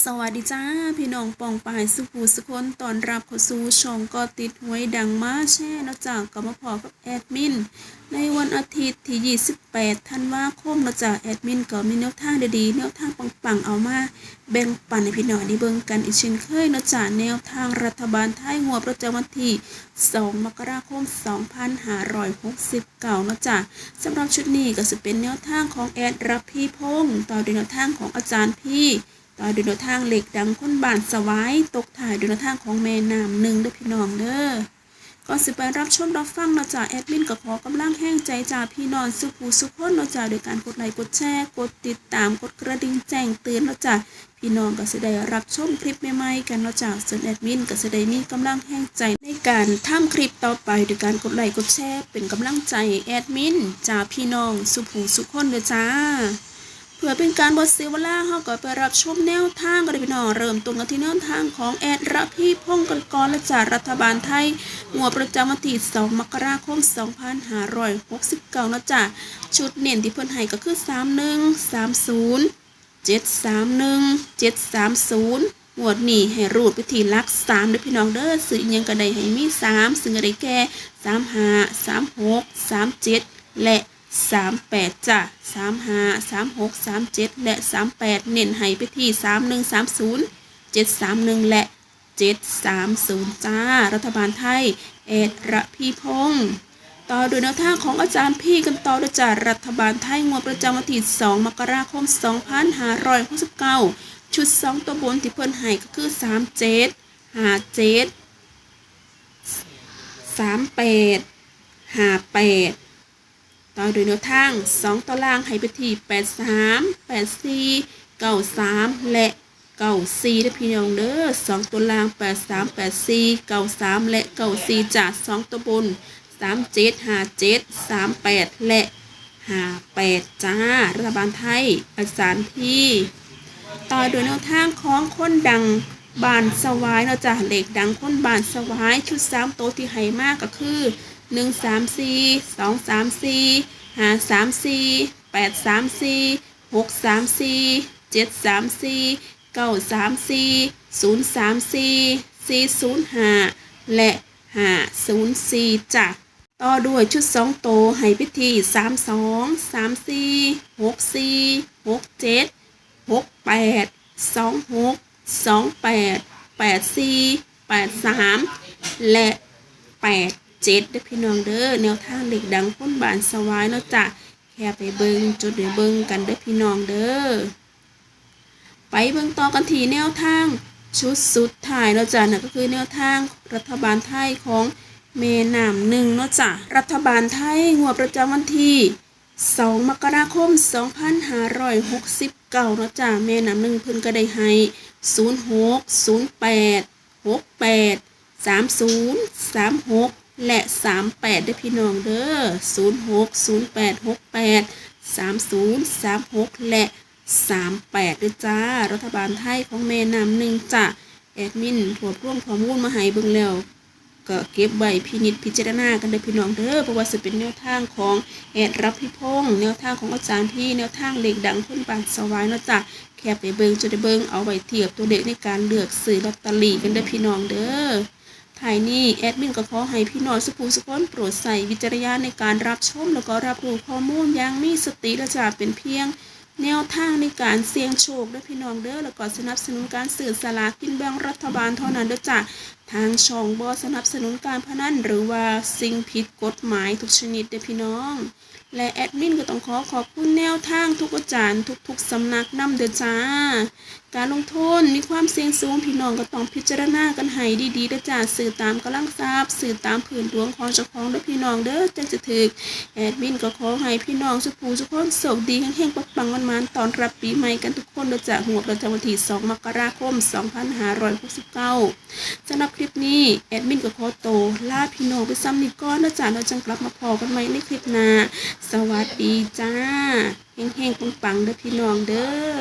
สวัสดีจ้าพี่น้องปองปายสุภูสุคนตอนรับเข้าสู่ช่องก็ติดหวยดังมาแช่นะจ๊ะก็มาพอกับแอดมินในวันอาทิตย์ที่28ธันวาคมนะจ๊ะแอดมินก็มีแนวทางดีๆแนวทางปังๆเอามาแบ่งปันให้พี่น้องได้เบิ่งกันอีกเช่นเคยนะจ๊ะแนวทางรัฐบาลไทยงวดประจำวันที่2มกราคม2569นะจ๊ะสำหรับชุดนี้ก็จะเป็นแนวทางของแอดรับพี่พงษ์ต่อด้วยแนวทางของอาจารย์พี่ต่อด้วยแนวทางเหล็กดังคนบานสวายตกถ่ายด้วยแนวทางของแม่น้ำหนึ่งเด้อพี่น้องเด้อก่อนสิไปรับชมรับฟังเราจะแอดมินก็ขอกำลังแห้งใจจากพี่น้องสุภูสุขคนเราจะโดยการกดไลค์กดแชร์กดติดตามกดกระดิ่งแจ้งเตือนเราจะพี่น้องก็จะได้รับชมคลิปใหม่ๆกันเราจะส่วนแอดมินก็จะได้มีกำลังแห้งใจในการทำคลิปต่อไปโดยการกดไลค์กดแชร์เป็นกำลังใจแอดมินจากพี่น้องสุภูสุขคนเด้อจ้าเพื่อเป็นการบดเสียเวลาเราก็ไปรับชมแนวทางกันเลยพี่น้องเริ่มต้นกันที่แนวทางของแอดรับพี่พงศ์กันก่อนและจากรัฐบาลไทยงวดประจำวันที่2มกราคม2569นะจ๊ะชุดเน้นที่เพิ่นให้ก็คือ3130 731 730งวดนี้ให้รูดไปที่หลัก3เด้อพี่น้องเด้อซื้อยังก็ได้ให้มี3ซึ่งก็ได้แก่35 36 37และ38จ้ะ35 36 37และ38เน้นให้ไปที่3130 731และ730จ้ารัฐบาลไทยแอดระพีพงศ์ต่อโดยแนวทางของอาจารย์พี่กันต่อโดยจากรัฐบาลไทยงวดประจำวันที่2มกราคม2569ชุด2ตัวบนที่เพิ่นให้ก็คือ37 57 38 58ต่อโดยแนวทาง2ตัวล่างให้ไปที่83 84 93และ94ได้พี่น้องเด้อ2ตัวล่าง83 84 93และ94จาก2ตัวบน37 57 38และ58จ้ารัฐบาลไทยอาจารย์พี่ต่อโดยแนวทางของคนดังบานสวายเราจะเหล็กดังคนบานสวายชุด3ตัวที่ให้มากก็คือ134 234 534 834 634 734 934 034 405และ504จ้ะต่อด้วยชุด2โตวให้พิธี32 34 64 67 68 26 28 84 83และ87เด้อพี่น้องเด้อแนวทางเหล็กดังพ้นบานสวายเนาะจ้ะแค่ไปเบิ่งจุดเดี๋ยวเบิ่งกันเด้อพี่น้องเด้อไปเบิ่งต่อกันที่แนวทางชุดสุดท้ายเนาะจ้ะนั่นก็คือแนวทางรัฐบาลไทยของแม่น้ำหนึ่งเนาะจ้ะรัฐบาลไทยงวดประจำวันที่2มกราคม2569เนาะจ้ะแม่น้ำหนึ่งเพิ่นก็ได้ให้06 08 68 30 36และ38ได้พี่น้องเด้อ06 08 68 30 36และ38ด้วยจ้ารัฐบาลไทยของแม่น้ำหนึ่งจ้ะแอดมินรวบรวมข้อมูลมาให้เบิ่งแล้วก็เก็บไว้พิจารณากันเด้อพี่น้องเด้อเพราะว่าจะเป็นแนวทางของแอดรับพี่พงษ์แนวทางของอาจารย์พี่แนวทางเหล็กดังคนบานสวายเนาะจ้ะแค่ไปเบิ่งจะได้เบิ่งเอาไว้เทียบตัวเด็กในการเลือกซื้อลอตเตอรี่กันเด้อพี่น้องเด้อท้ายนี้แอดมินก็ขอให้พี่น้องสุภูสุขคนโปรดใส่วิจารณญาณในการรับชมแล้วก็รับรู้ข้อมูลอย่างมีสติและจะเป็นเพียงแนวทางในการเสี่ยงโชคด้วยพี่น้องเด้อแล้วก็สนับสนุนการซื้อสลากกินแบ่งรัฐบาลเท่านั้นเด้อจ้ะทางช่องบ่สนับสนุนการพนันหรือว่าสิ่งผิดกฎหมายทุกชนิดเด้อพี่น้องและแอดมินก็ต้องขอบคุณแนวทางทุกอาจารย์ทุกสำนักนำเด้อจ้าการลงทุนมีความเสี่ยงสูงพี่น้องก็ต้องพิจารณากันให้ดีๆเด้อจ้าสื่อตามกำลังทรัพย์สื่อตามผืนดวงของเจ้าของเด้อพี่น้องเด้อจังจะถึกแอดมินก็ขอให้พี่น้องสุภูสุขคนโชคดีแห่งๆปังๆมันๆตอนรับปีใหม่กันทุกคนเด้อจ้างวดประจำวันที่2มกราคม2569สำหรับคลิปนี้แอดมินก็ขอโตลาพี่น้องไปซ้ำนี้ก่อนเด้อจ้าเราจังกลับมาพอกันใหม่ในคลิปหน้าสวัสดีจ้าแห่งๆปังๆเด้อพี่น้องเด้อ